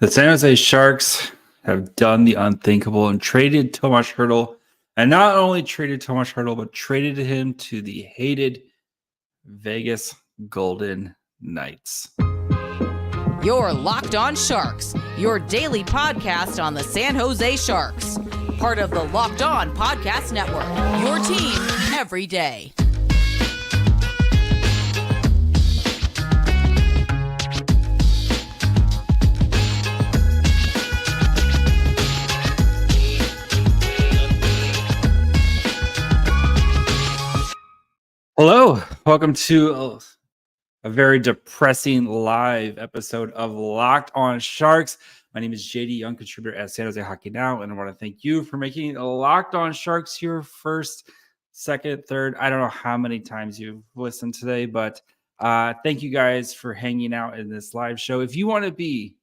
The San Jose Sharks have done the unthinkable and traded Tomas Hertl. And not only traded Tomas Hertl, but traded him to the hated Vegas Golden Knights. You're Locked On Sharks, your daily podcast on the San Jose Sharks. Part of the Locked On Podcast Network, your team every day. Hello, welcome to a very depressing live episode of Locked On Sharks. My name is JD, young contributor at San Jose Hockey Now, and I want to thank you for making Locked On Sharks your first, second, third. I don't know how many times you've listened today, but thank you guys for hanging out in this live show. If you want to be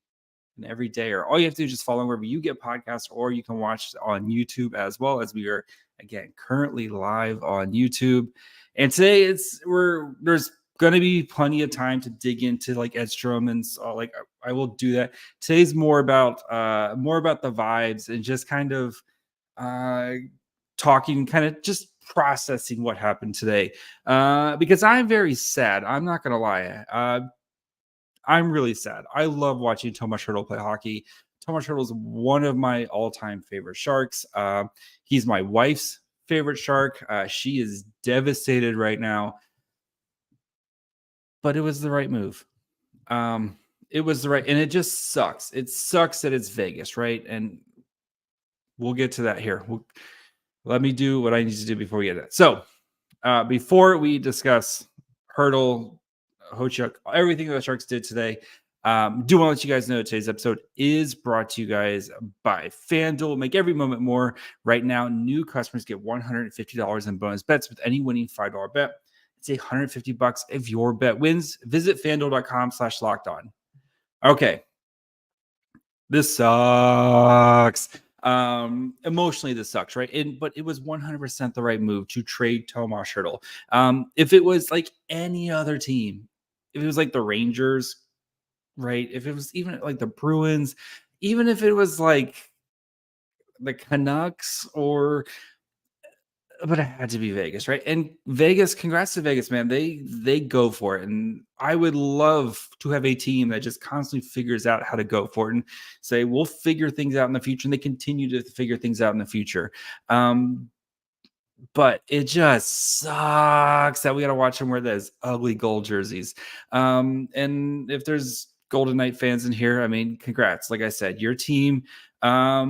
an everydayer, all you have to do is just follow wherever you get podcasts, or you can watch on YouTube as well, as we are, again, currently live on YouTube. And today there's going to be plenty of time to dig into like Edstrom and I will do that. Today's more about the vibes and just kind of talking, kind of just processing what happened today. Because I'm very sad. I'm not going to lie. I'm really sad. I love watching Tomas Hertl play hockey. Tomas Hertl is one of my all-time favorite Sharks. He's my wife's favorite Shark. She is devastated right now, but it was the right move. It was the right, and it just sucks. It sucks that it's Vegas, right? And we'll get to that here. Let me do what I need to do before we get to that. So before we discuss Hertl, Hochuk, everything that the Sharks did today, do want to let you guys know today's episode is brought to you guys by FanDuel. Make every moment more. Right now, new customers get $150 in bonus bets with any winning $5 bet. It's $150 if your bet wins. Visit FanDuel.com/lockedon. Okay. This sucks. Emotionally, this sucks, right? But it was 100% the right move to trade Tomas Hertl. If it was like any other team, if it was like the Rangers, right? If it was even like the Bruins, even if it was like the Canucks but it had to be Vegas, right? And Vegas, congrats to Vegas, man. They go for it. And I would love to have a team that just constantly figures out how to go for it and say, we'll figure things out in the future. And they continue to figure things out in the future. But it just sucks that we got to watch them wear those ugly gold jerseys. And if there's Golden Knight fans in here, I mean, congrats. Like I said, your team got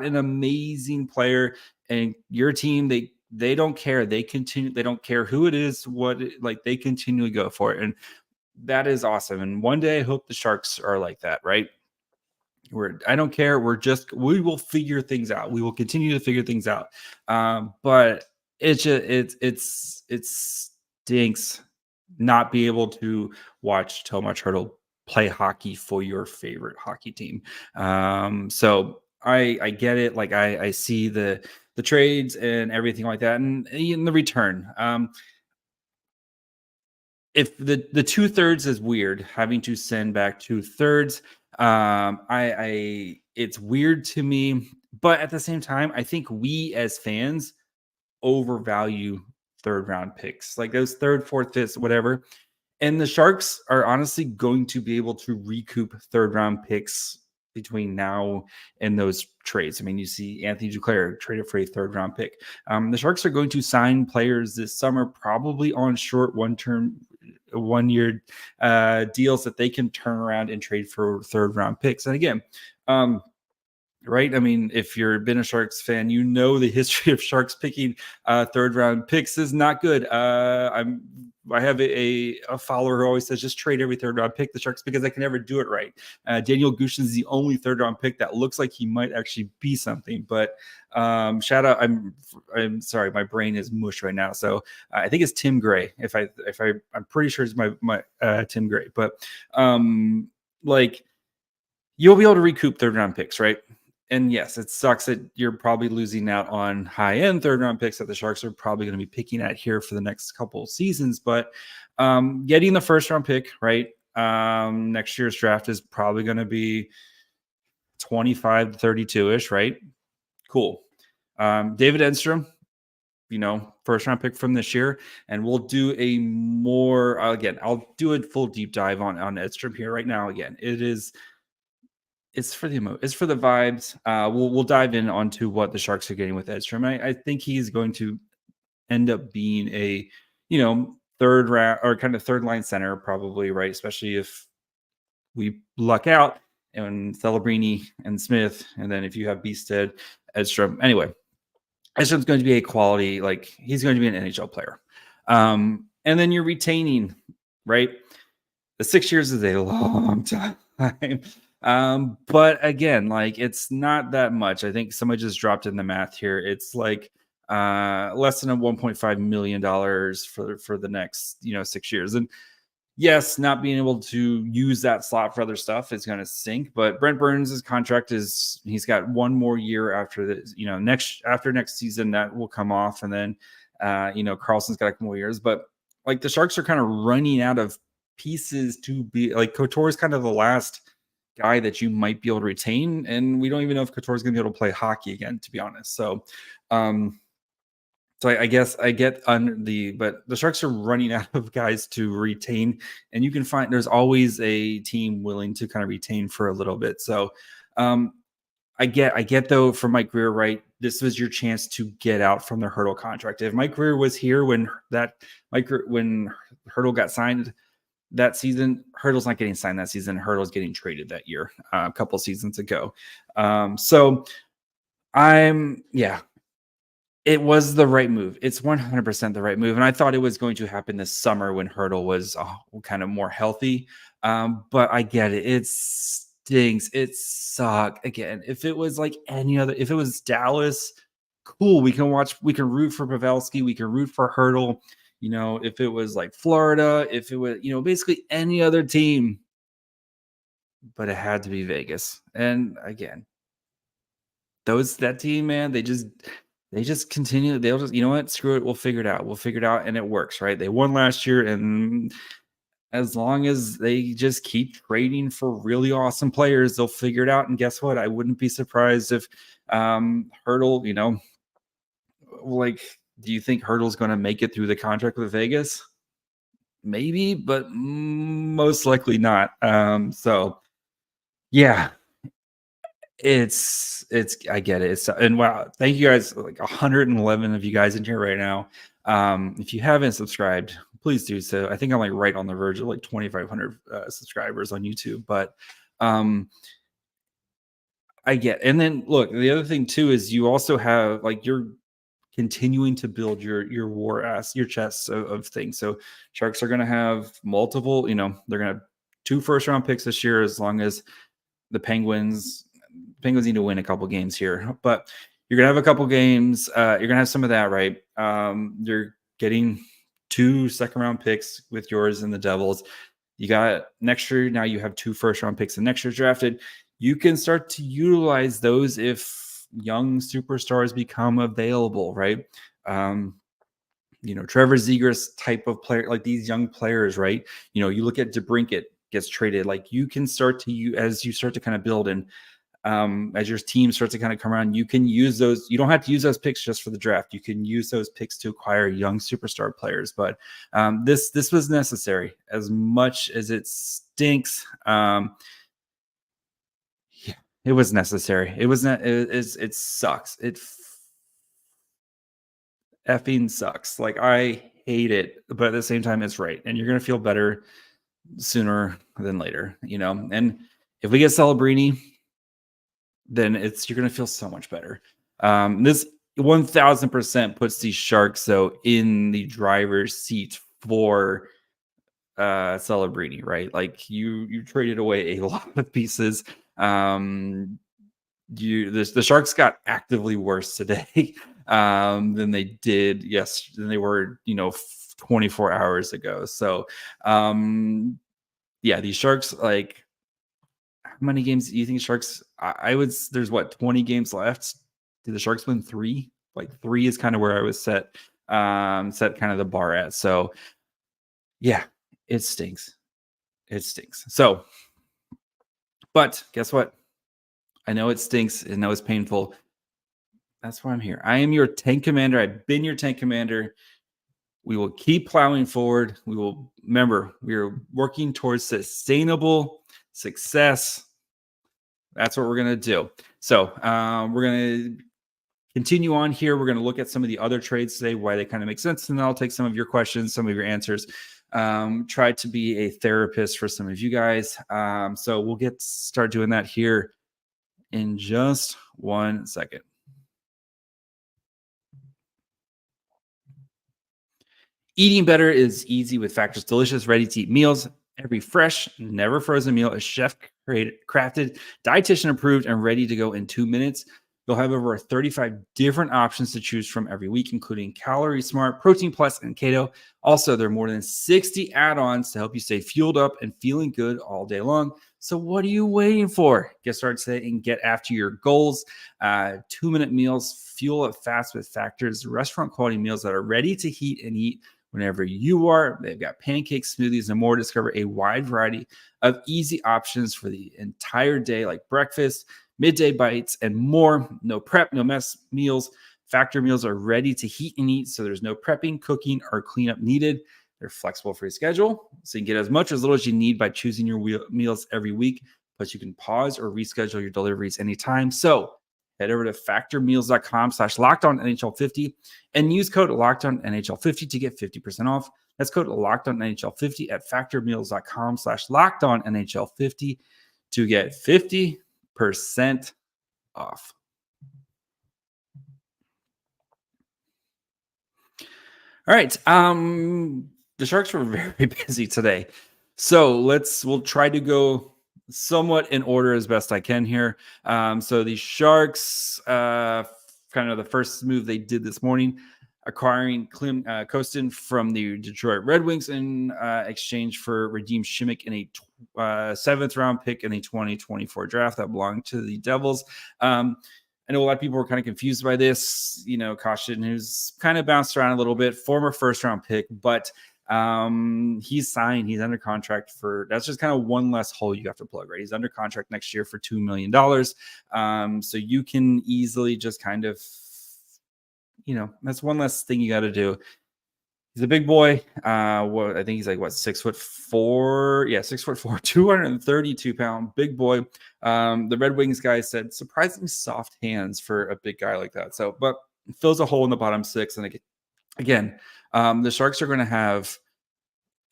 an amazing player, and your team, they don't care. They don't care who it is, they continually go for it. And that is awesome. And one day I hope the Sharks are like that, right? I don't care. We will figure things out. We will continue to figure things out. But it stinks not be able to watch Tomas Hertl play hockey for your favorite hockey team. So I get it. Like I see the trades and everything like that, and in the return. If the 2/3 is weird, having to send back 2/3, it's weird to me, but at the same time, I think we as fans overvalue third round picks, like those third, fourth, fifth, whatever. And the Sharks are honestly going to be able to recoup third round picks between now and those trades. I mean, you see Anthony Duclair traded for a third round pick. The Sharks are going to sign players this summer, probably on short 1-year deals that they can turn around and trade for third round picks. And again, right? I mean, if you've been a Sharks fan, you know the history of Sharks picking third round picks is not good. I have a follower who always says just trade every third round pick the Sharks because they can never do it right. Daniel Gushin is the only third round pick that looks like he might actually be something. But shout out, I'm sorry, my brain is mush right now. So I think it's Tim Gray. I'm pretty sure it's my Tim Gray. But like you'll be able to recoup third round picks, right? And yes, it sucks that you're probably losing out on high-end third-round picks that the Sharks are probably going to be picking at here for the next couple of seasons. But getting the first-round pick, right, Next year's draft is probably going to be 25 to 32-ish, right? Cool. David Edstrom, first round pick from this year, and we'll do a more again. I'll do a full deep dive on Edstrom here right now. Again, it's for the vibes. We'll dive in onto what the Sharks are getting with Edstrom. I think he's going to end up being a third round or kind of third line center, probably, right? Especially if we luck out and Celebrini and Smith, and then if you have Beasted, Edstrom. Anyway, Edstrom's going to be a quality, he's going to be an NHL player. And then you're retaining, right? The 6 years is a long time. But again, it's not that much. I think somebody just dropped in the math here. It's less than $1.5 million for the next 6 years. And yes, not being able to use that slot for other stuff is going to sink. But Brent Burns' contract he's got one more year after this, next season that will come off, and then Carlson's got a couple more years. But the Sharks are kind of running out of pieces to be Couture is kind of the last guy that you might be able to retain, and we don't even know if Couture is going to be able to play hockey again, to be honest. So I guess I get but the Sharks are running out of guys to retain, and you can find there's always a team willing to kind of retain for a little bit. So I get though, for Mike Grier, right? This was your chance to get out from the Hertl contract. If Mike Grier was here when Hertl got signed that season, Hertl's not getting signed that season. Hertl's getting traded that year, a couple seasons ago. It was the right move. It's 100% the right move. And I thought it was going to happen this summer when Hertl was kind of more healthy. But I get it. It stinks. It sucks. Again, if it was if it was Dallas, cool. We can root for Pavelski. We can root for Hertl. If it was Florida, if it was, basically any other team, but it had to be Vegas. And again, that team, man, they just continue. They'll just, you know what? Screw it. We'll figure it out. And it works, right? They won last year. And as long as they just keep trading for really awesome players, they'll figure it out. And guess what? I wouldn't be surprised if Hertl, do you think Hertl's going to make it through the contract with Vegas? Maybe, but most likely not. So yeah. I get it. And wow, thank you guys. 111 of you guys in here right now. If you haven't subscribed, please do so. I think I'm right on the verge of 2,500 subscribers on YouTube, but I get. And then look, the other thing too is you also have you're continuing to build your chest of things. So Sharks are going to have multiple. They're going to have 2 first-round picks this year, as long as the Penguins need to win a couple games here, but you're going to have a couple games. You're going to have some of that, right? You're getting 2 second-round picks with yours and the Devils. You got next year. Now you have 2 first-round picks and next year drafted. You can start to utilize those if young superstars become available, right? Trevor Zegras type of player, these young players, right? You look at DeBrincat gets traded. You can start to as you start to kind of build, and as your team starts to kind of come around, you can use those. You don't have to use those picks just for the draft. You can use those picks to acquire young superstar players. But this was necessary, as much as it stinks. It was necessary. It was not. It sucks. It effing sucks. I hate it, but at the same time, it's right, and you're gonna feel better sooner than later. And if we get Celebrini, then you're going to feel so much better. This 1000% puts these Sharks though in the driver's seat for Celebrini, right? You traded away a lot of pieces. The Sharks got actively worse today than they did than they were 24 hours ago. So these Sharks, how many games do you think Sharks? There's 20 games left. Did the Sharks win 3? 3 is kind of where I was set kind of the bar at. So yeah, it stinks. It stinks. So, but guess what? I know it stinks. I know it's painful. That's why I'm here. I am your tank commander. I've been your tank commander. We will keep plowing forward. We are working towards sustainable success. That's what we're going to do. So we're going to continue on here. We're going to look at some of the other trades today, why they kind of make sense. And then I'll take some of your questions, some of your answers. Try to be a therapist for some of you guys. So we'll start doing that here in just 1 second. Eating better is easy with Factor's delicious, ready-to-eat meals. Every fresh, never frozen meal is chef-crafted, dietitian-approved, and ready to go in 2 minutes. You'll have over 35 different options to choose from every week, including Calorie Smart, Protein Plus, and Keto. Also, there are more than 60 add-ons to help you stay fueled up and feeling good all day long. So what are you waiting for? Get started today and get after your goals. 2-minute meals, fuel up fast with Factor's restaurant-quality meals that are ready to heat and eat whenever you are. They've got pancakes, smoothies, and more. Discover a wide variety of easy options for the entire day, like breakfast, midday bites, and more. No prep, no mess meals. Factor meals are ready to heat and eat, so there's no prepping, cooking, or cleanup needed. They're flexible for your schedule, so you can get as much or as little as you need by choosing your meals every week. Plus, you can pause or reschedule your deliveries anytime. So head over to factormeals.com/LockedOnNHL50 and use code LockedOnNHL50 to get 50% off. That's code LockedOnNHL50 at factormeals.com/LockedOnNHL50 to get 50% off. All right. The Sharks were very busy today. So we'll try to go somewhat in order as best I can here. So the Sharks, kind of the first move they did this morning, acquiring Klim Kostin from the Detroit Red Wings in exchange for Radim Šimić in a 7th round pick in a 2024 draft that belonged to the Devils. I know a lot of people were kind of confused by this. Kostin, who's kind of bounced around a little bit, former 1st-round pick, but he's signed. He's under contract that's just kind of one less hole you have to plug, right? He's under contract next year for $2 million. So you can easily just kind of, that's one less thing you got to do. He's a big boy. I think he's like 6'4". Yeah, 6'4", 232-pound, big boy. The Red Wings guy said surprisingly soft hands for a big guy like that. So, but fills a hole in the bottom 6. And again, the Sharks are going to have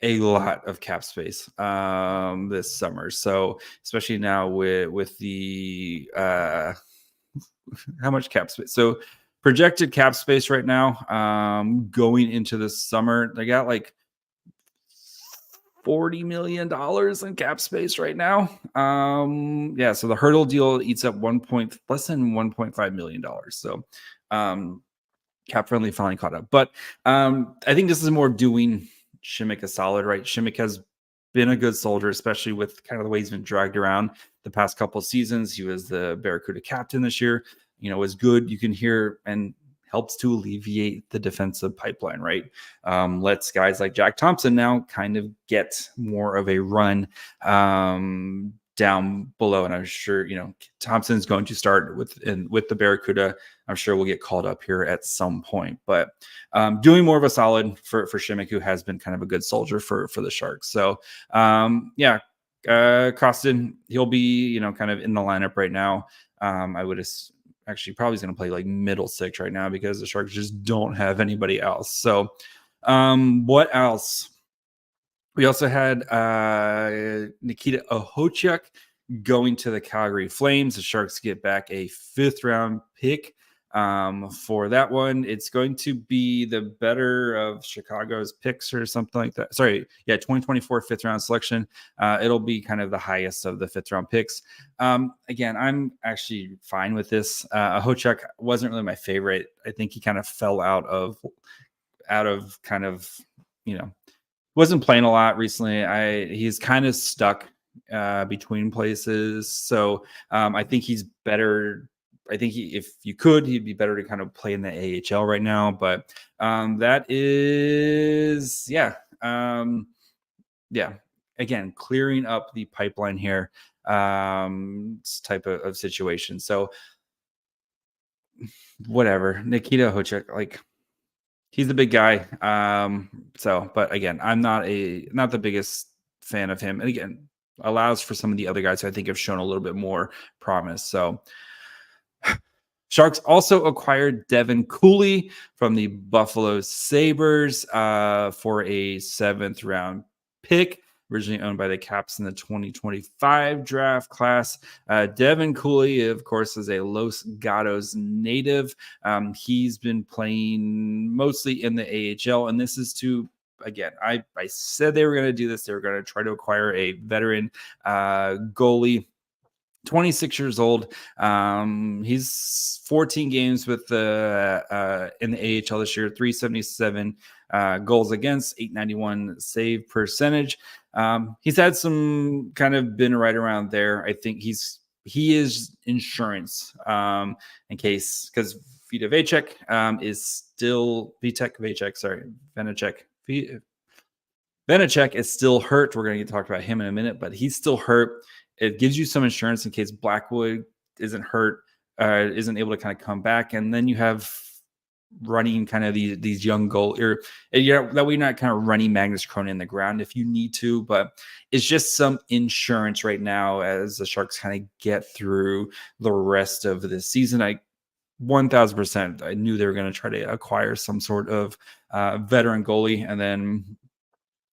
a lot of cap space this summer. So, especially now with the how much cap space? So, projected cap space right now, going into the summer, they got like $40 million in cap space right now. So the Hertl deal eats up less than $1.5 million. So cap friendly finally caught up. But I think this is more doing Šimić a solid, right? Šimić has been a good soldier, especially with kind of the way he's been dragged around the past couple of seasons. He was the Barracuda captain this year. Was good. You can hear and helps to alleviate the defensive pipeline, right? Lets guys like Jack Thompson now kind of get more of a run down below. And I'm sure, Thompson's going to start with the Barracuda. I'm sure we'll get called up here at some point, but doing more of a solid for Šimić, who has been kind of a good soldier for the Sharks. So Kostin, he'll be, kind of in the lineup right now. I would actually probably going to play like middle 6 right now because the Sharks just don't have anybody else. So what else? We also had Nikita Okhotiuk going to the Calgary Flames. The Sharks get back a 5th-round pick for that one. It's going to be the better of Chicago's picks or something like that. 2024 5th-round selection. It'll be kind of the highest of the 5th-round picks. Again, I'm actually fine with this. Okhotiuk wasn't really my favorite. I think he kind of fell out of kind of, wasn't playing a lot recently. He's kind of stuck between places. So I think he's better. I think if you could, he'd be better to kind of play in the AHL right now. But that is, again, clearing up the pipeline here, type of situation. So whatever, Nikita Hochek, like, he's a big guy. But again, I'm not the biggest fan of him. And again, allows for some of the other guys who I think have shown a little bit more promise. So Sharks also acquired Devin Cooley from the Buffalo Sabres for a 7th round pick, originally owned by the Caps in the 2025 draft class. Devin Cooley, of course, is a Los Gatos native. He's been playing mostly in the AHL, and this is to, again, I said they were going to do this. They were going to try to acquire a veteran goalie. 26 years old. He's 14 games with the in the AHL this year, 377 goals against, 891 save percentage. He's had some kind of been right around there. I think he is insurance in case, because Vitek Vanecek is still Vanacek is still hurt. We're going to talk about him in a minute, but he's still hurt. It gives you some insurance in case Blackwood isn't hurt, isn't able to kind of come back. And then you have running kind of these young goal, or that way you're not kind of running Magnus Krona in the ground if you need to, but it's just some insurance right now as the Sharks kind of get through the rest of the season. 1000%, I knew they were going to try to acquire some sort of veteran goalie, and then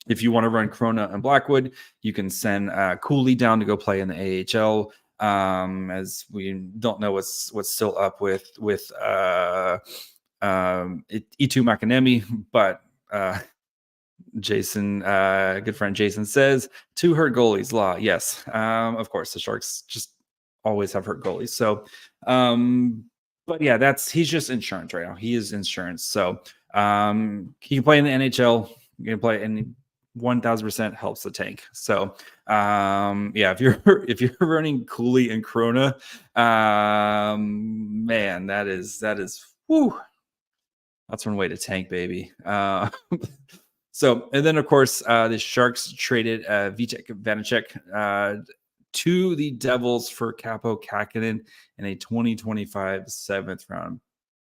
if you want to run Krona and Blackwood, you can send Cooley down to go play in the AHL. As we don't know what's still up with Itu Makanemi, but Jason, good friend Jason says, 2 hurt goalies law. Yes, of course the Sharks just always have hurt goalies. So, but yeah, he's just insurance right now. He is insurance. So he can play in the NHL. You can play in 1000% helps the tank. So yeah, if you're running Cooley and Krona, man, that is whoo, that's one way to tank, baby. So, and then of course the Sharks traded Vitek Vanecek to the Devils for Kaapo Kähkönen in a 2025 7th round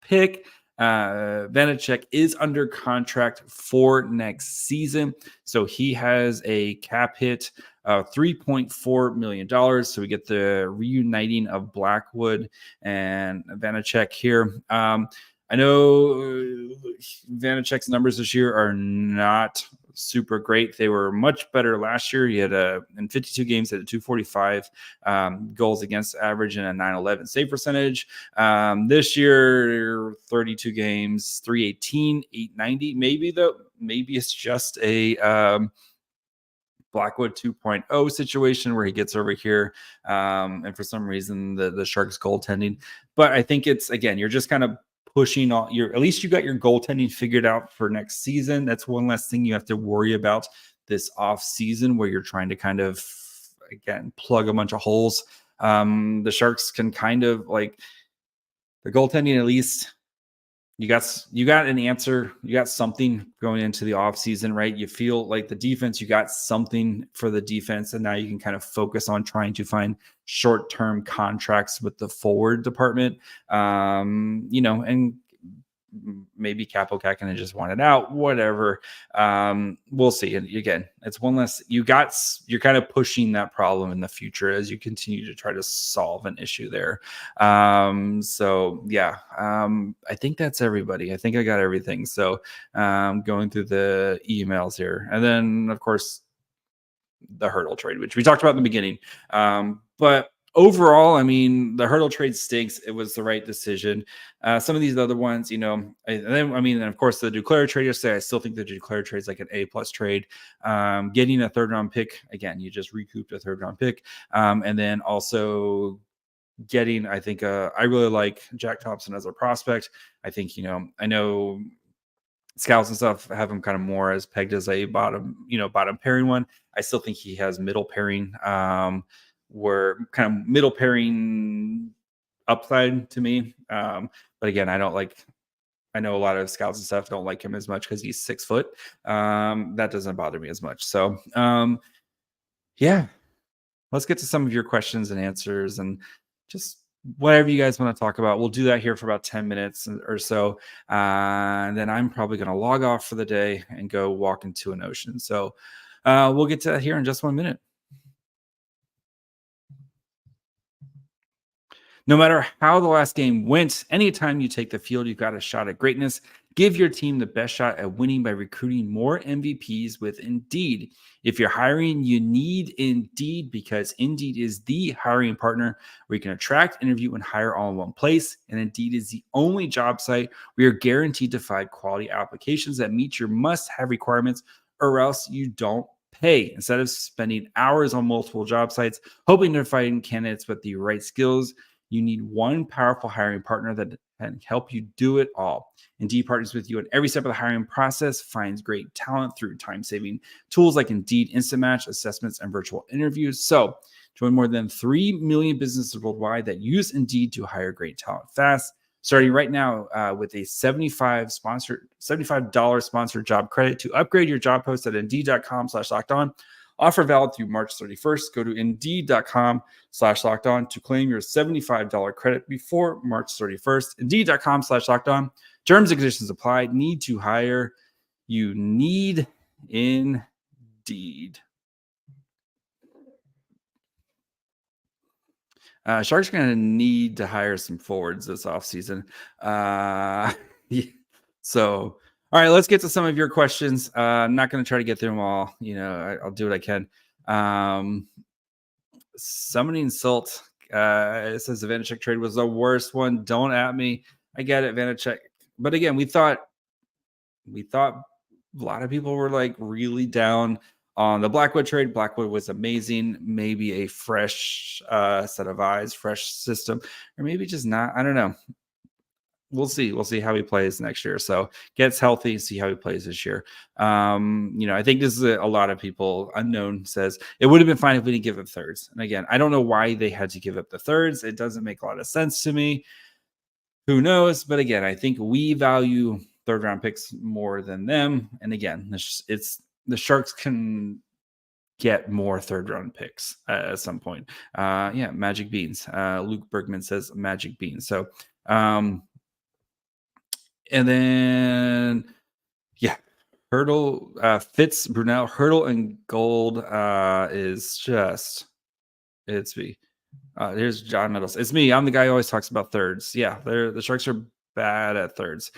pick. Vanacek is under contract for next season, so he has a cap hit of $3.4 million. So we get the reuniting of Blackwood and Vanacek here. I know Vanacek's numbers this year are not super great. They were much better last year. He had in 52 games, had a 245 goals against average and a 911 save percentage. This year, 32 games, 318, 890. Maybe it's just a Blackwood 2.0 situation where he gets over here, and for some reason the Sharks goaltending. But I think it's, again, you're just kind of pushing on at least you got your goaltending figured out for next season. That's one less thing you have to worry about this off season, where you're trying to kind of, again, plug a bunch of holes. The Sharks can kind of, like, the goaltending, at least you got an answer. You got something going into the off season, right? You feel like the defense, you got something for the defense, and now you can kind of focus on trying to find short-term contracts with the forward department. And maybe Kaapo Kähkönen just wanted out, whatever. We'll see. And again, it's one less. You're kind of pushing that problem in the future as you continue to try to solve an issue there. So yeah, I think that's everybody. I think I got everything. So going through the emails here, and then of course the Hertl trade, which we talked about in the beginning. But overall, I mean, the Hertl trade stinks. It was the right decision. Some of these other ones, and of course, the Duclair trade yesterday, I still think the Duclair trade is like an A+ trade. Getting a 3rd round pick, again, you just recouped a 3rd round pick. And then also getting, I think, I really like Jack Thompson as a prospect. I think, I know scouts and stuff have him kind of more as pegged as a bottom pairing one. I still think he has middle pairing, were kind of middle pairing upside to me. But again, I know a lot of scouts and stuff don't like him as much because he's 6 foot. That doesn't bother me as much. So Yeah. Let's get to some of your questions and answers and just whatever you guys want to talk about. We'll do that here for about 10 minutes or so. And then I'm probably going to log off for the day and go walk into an ocean. So we'll get to that here in just 1 minute. No matter how the last game went, anytime you take the field, you've got a shot at greatness. Give your team the best shot at winning by recruiting more MVPs with Indeed. If you're hiring, you need Indeed because Indeed is the hiring partner where you can attract, interview, and hire all in one place. And Indeed is the only job site where you're guaranteed to find quality applications that meet your must-have requirements, or else you don't pay. Instead of spending hours on multiple job sites hoping to find candidates with the right skills, you need one powerful hiring partner that can help you do it all. Indeed partners with you at every step of the hiring process, finds great talent through time-saving tools like Indeed Instant Match, assessments, and virtual interviews. So join more than 3 million businesses worldwide that use Indeed to hire great talent fast. Starting right now with a $75 sponsored job credit to upgrade your job post at Indeed.com/lockedon. Offer valid through March 31st. Go to Indeed.com/lockedon to claim your $75 credit before March 31st. Indeed.com/lockedon. Terms and conditions apply. Need to hire. You need Indeed. Sharks are going to need to hire some forwards this offseason. Yeah. So, all right, let's get to some of your questions. I'm not going to try to get through them all. I'll do what I can. Summoning Salt. It says the Vanacek trade was the worst one. Don't at me. I get it, Vanacek. But again, we thought a lot of people were like really down on the Blackwood trade. Blackwood was amazing. Maybe a fresh set of eyes, fresh system, or maybe just not. I don't know. We'll see. We'll see how he plays next year. So gets healthy, see how he plays this year. I think this is a lot of people. Unknown says it would have been fine if we didn't give up thirds. And again, I don't know why they had to give up the thirds. It doesn't make a lot of sense to me. Who knows? But again, I think we value third round picks more than them. And again, it's the Sharks can get more third round picks at some point. Magic beans. Luke Bergman says magic beans. So, and then, Hertl, Fitz, Brunel, Hertl, and Gold is just, it's me. Here's John Meadows. It's me. I'm the guy who always talks about thirds. Yeah, the Sharks are bad at thirds,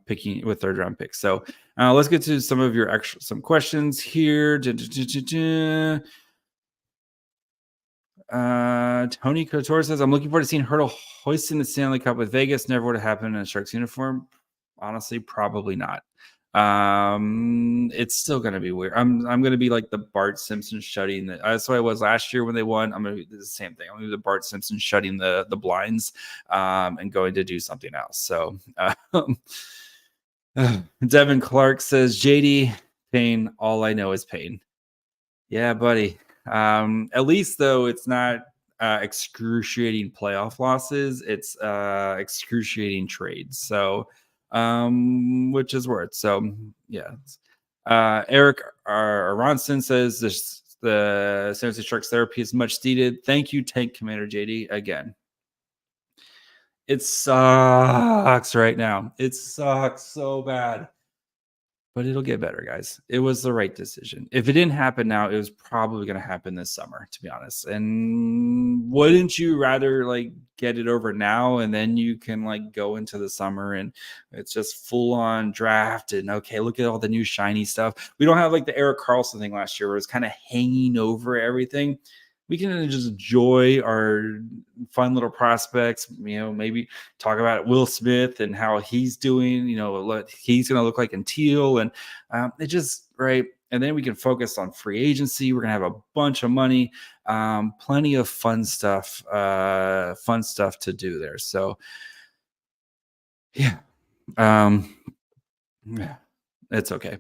picking with third round picks. So let's get to some of your some questions here. Tony Couture says, I'm looking forward to seeing Hertl hoisting the Stanley Cup with Vegas. Never would have happened in a Sharks uniform. Honestly, probably not. It's still going to be weird. I'm going to be like the Bart Simpson shutting the, that's what I was last year when they won. I'm going to do the same thing. I'm going to be the Bart Simpson shutting the blinds, and going to do something else. So, Devin Clark says, JD, pain. All I know is pain. Yeah, buddy. At least though, it's not excruciating playoff losses. It's excruciating trades. So, which is worth. So, yeah. Eric Aronson says the San Jose Sharks therapy is much needed. Thank you, Tank Commander JD. Again, it sucks right now. It sucks so bad. But it'll get better, guys. It was the right decision. If it didn't happen now, it was probably going to happen this summer, to be honest. And wouldn't you rather like get it over now and then you can like go into the summer and it's just full on draft and okay, look at all the new shiny stuff. We don't have like the Erik Karlsson thing last year where it's kind of hanging over everything. We can just enjoy our fun little prospects, maybe talk about Will Smith and how he's doing, what he's going to look like in teal. And it just, right. And then we can focus on free agency. We're going to have a bunch of money, plenty of fun stuff to do there. So, yeah, it's okay.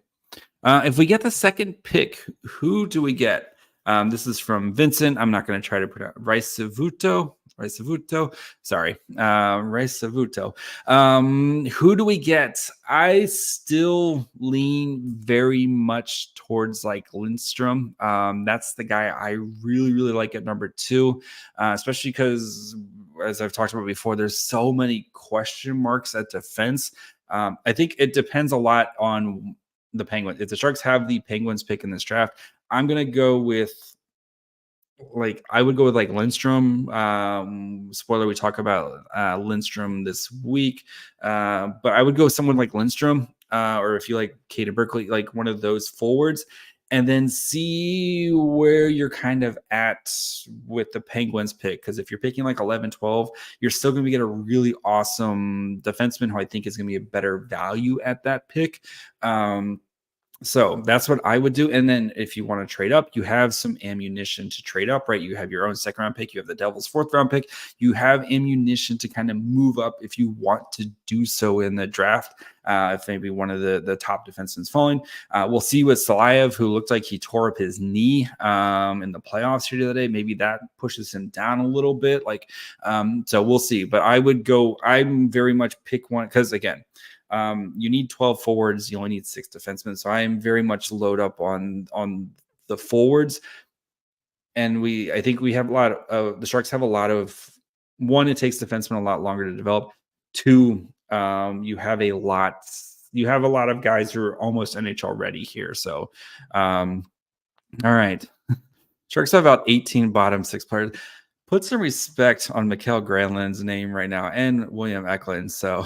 If we get the second pick, who do we get? This is from Vincent. I'm not going to try to pronounce Ricevuto. Sorry. Ricevuto. Who do we get? I still lean very much towards like Lindstrom. That's the guy I really, really like at number 2, especially because, as I've talked about before, there's so many question marks at defense. I think it depends a lot on the Penguins. If the Sharks have the Penguins pick in this draft, I'm going to go with I would go with like Lindstrom. Spoiler, we talk about Lindstrom this week. But I would go with someone like Lindstrom, or if you like Caden Berkeley, like one of those forwards, and then see where you're kind of at with the Penguins pick. Because if you're picking like 11, 12, you're still going to get a really awesome defenseman who I think is going to be a better value at that pick. So that's what I would do. And then if you want to trade up, you have some ammunition to trade up, right? You have your own second round pick. You have the Devils' 4th round pick. You have ammunition to kind of move up if you want to do so in the draft. If maybe one of the top defensemen is falling. We'll see with Salayev, who looked like he tore up his knee in the playoffs here the other day. Maybe that pushes him down a little bit. So we'll see. But I'm very much pick one because, again, you need 12 forwards. You only need 6 defensemen. So I am very much load up on the forwards. And I think we have a lot of the Sharks have a lot of one. It takes defensemen a lot longer to develop. 2, you have a lot of guys who are almost NHL ready here. So, all right, Sharks have about 18 bottom 6 players. Put some respect on Mikael Granlund's name right now and William Eklund. So.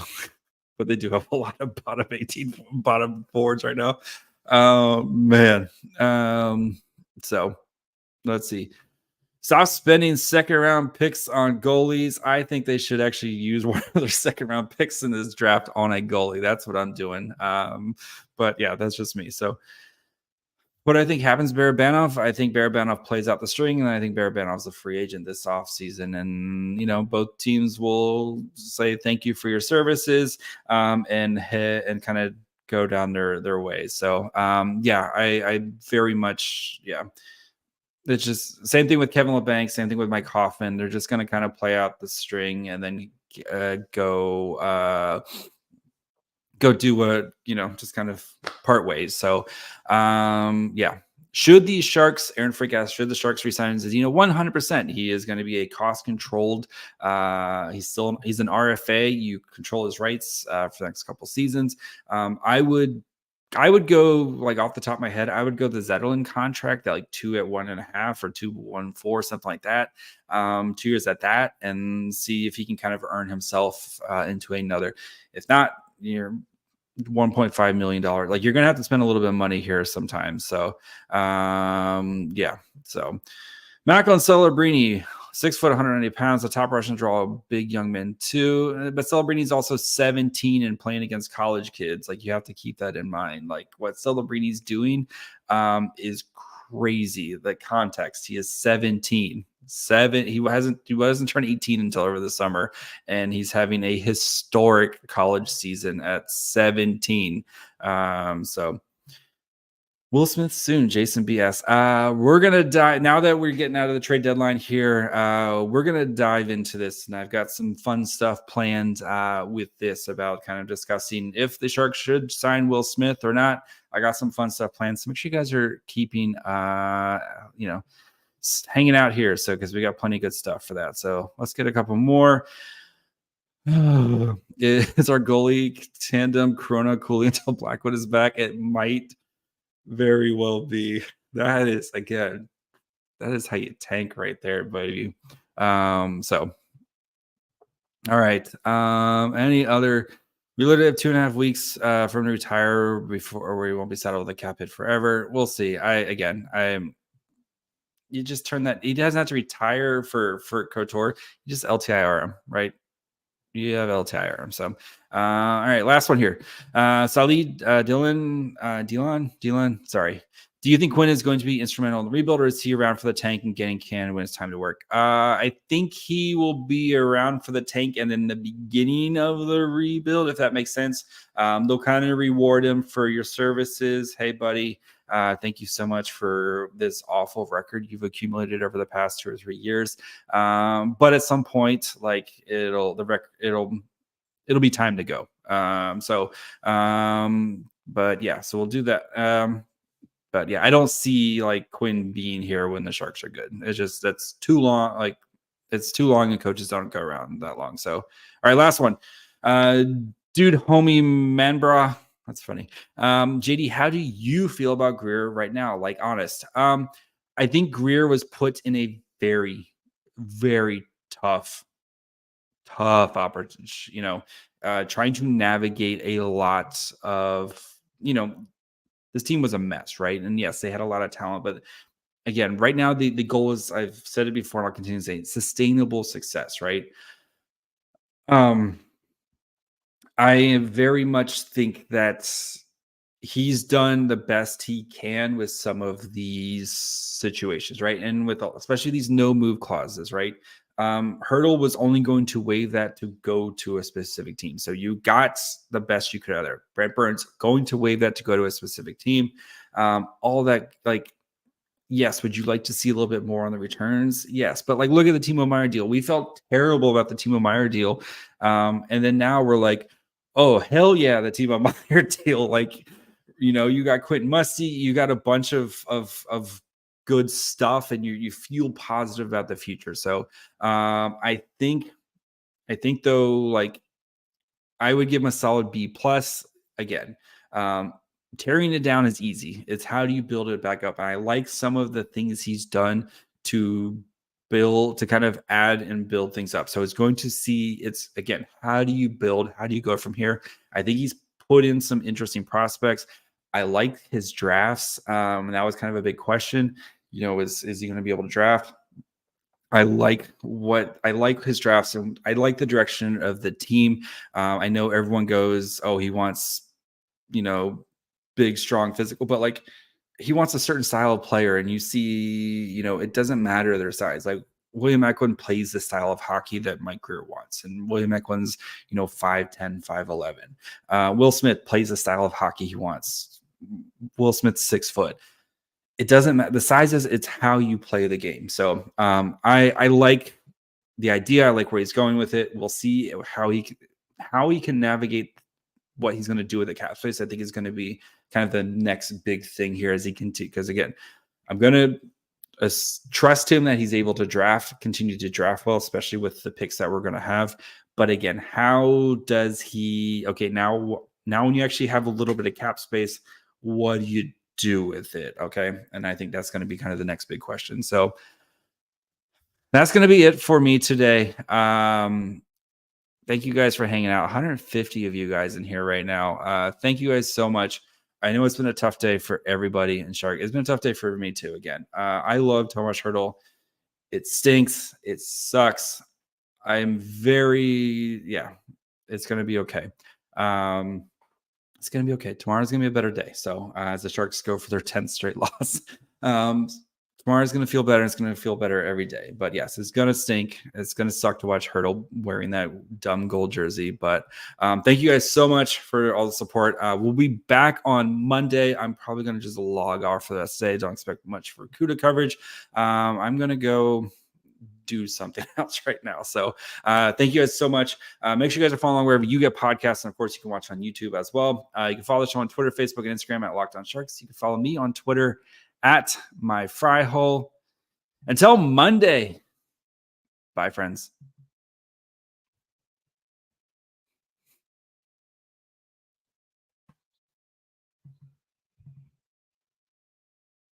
But they do have a lot of bottom forwards right now. Man. So let's see. Stop spending second round picks on goalies. I think they should actually use one of their second round picks in this draft on a goalie. That's what I'm doing. But yeah, that's just me. So what I think happens, Barabanov, I think Barabanov plays out the string, and I think Barabanov's a free agent this offseason. And, both teams will say thank you for your services and kind of go down their way. So, I very much, It's just same thing with Kevin LeBanc, same thing with Mike Hoffman. They're just going to kind of play out the string and then go do what, just kind of part ways. So, should the Sharks, Aaron Frick asked, should the Sharks resign? Says, 100%. He is going to be a cost controlled. He's an RFA. You control his rights for the next couple seasons. I would go off the top of my head. I would go the Zetterlund contract that 2 at 1.5 or 2.14, something like that. 2 years at that, and see if he can kind of earn himself into another. If not, you're $1.5 million. You're going to have to spend a little bit of money here sometimes. So, So, Macklin Celebrini, 6 foot, 190 pounds, the top Russian draw, a big young man too. But Celebrini's also 17 and playing against college kids. You have to keep that in mind. What Celebrini's doing is crazy. The context. He is 17. He wasn't turned 18 until over the summer, and he's having a historic college season at 17. So Will Smith soon, Jason BS. We're gonna dive now that we're getting out of the trade deadline here. We're gonna dive into this, and I've got some fun stuff planned with this about kind of discussing if the Sharks should sign Will Smith or not. I got some fun stuff planned, so make sure you guys are keeping hanging out here, because we got plenty of good stuff for that. So let's get a couple more. Is our goalie tandem Corona Cooley until Blackwood is back? It might very well be. That is how you tank right there, baby. So all right. Any other? We literally have 2.5 weeks for him to retire before we won't be saddled with a cap hit forever. We'll see. You just turn that. He doesn't have to retire for Couture. You just LTIR him, right? You have LTIR him. So, all right, last one here. Salid Dylan. Sorry. Do you think Quinn is going to be instrumental in the rebuild, or is he around for the tank and getting canned when it's time to work? I think he will be around for the tank and then the beginning of the rebuild, if that makes sense. They'll kind of reward him for your services. Hey, buddy. Thank you so much for this awful record you've accumulated over the past 2 or 3 years. But at some point, like it'll be time to go. But yeah, so we'll do that. But yeah, I don't see like Quinn being here when the Sharks are good. It's just that's too long. Like it's too long, and coaches don't go around that long. So all right, last one. Dude, homie Manbra. That's funny. JD, how do you feel about Greer right now? Like honest. I think Greer was put in a very, very tough opportunity, trying to navigate a lot of, this team was a mess, right? And yes, they had a lot of talent, but again, right now the goal is, I've said it before and I'll continue to say it, sustainable success, right? I very much think that he's done the best he can with some of these situations, right? And with especially these no move clauses, right? Hertl was only going to waive that to go to a specific team. So you got the best you could out there. Brent Burns going to waive that to go to a specific team. All that, like, yes, would you like to see a little bit more on the returns? Yes, but like, look at the Timo Meier deal. We felt terrible about the Timo Meier deal. And then now we're like, oh, hell yeah, the Timo Meier deal. Like, you got Quentin Musty, you got a bunch of good stuff, and you feel positive about the future. So I think though, like, I would give him a solid B plus. Again, tearing it down is easy. It's how do you build it back up? And I like some of the things he's done to kind of add and build things up. So it's going to see, it's again, how do you build? How do you go from here? I think he's put in some interesting prospects. I like his drafts. And that was kind of a big question. Is he going to be able to draft? I like his drafts, and I like the direction of the team. I know everyone goes, oh, he wants, big, strong, physical, but like he wants a certain style of player, and you see, it doesn't matter their size. Like William Eklund plays the style of hockey that Mike Greer wants, and William Eklund's 5'10", 5'11". Will Smith plays the style of hockey he wants. Will Smith's 6 foot. It doesn't matter the sizes; it's how you play the game. So I like the idea. I like where he's going with it. We'll see how he can navigate what he's going to do with the cap space. I think is going to be kind of the next big thing here as he continues. Because again, I'm going to trust him that he's able to continue to draft well, especially with the picks that we're going to have. But again, how does he? Okay, now when you actually have a little bit of cap space, what do you do with it? Okay, and I think that's going to be kind of the next big question. So that's going to be it for me today. Thank you guys for hanging out. 150 of you guys in here right now. Thank you guys so much. I know it's been a tough day for everybody in Shark. It's been a tough day for me too. Again, I love Tomas Hertl. It stinks. It sucks. I'm it's going to be okay. It's going to be okay. Tomorrow's going to be a better day. So as the Sharks go for their 10th straight loss, tomorrow's going to feel better. It's going to feel better every day. But yes, it's going to stink. It's going to suck to watch Hertl wearing that dumb gold jersey. But thank you guys so much for all the support. We'll be back on Monday. I'm probably going to just log off for that today. Don't expect much for CUDA coverage. I'm going to go do something else right now. So thank you guys so much. Make sure you guys are following wherever you get podcasts. And of course, you can watch on YouTube as well. You can follow the show on Twitter, Facebook, and Instagram at Locked On Sharks. You can follow me on Twitter at my fry hole. Until Monday. Bye, friends.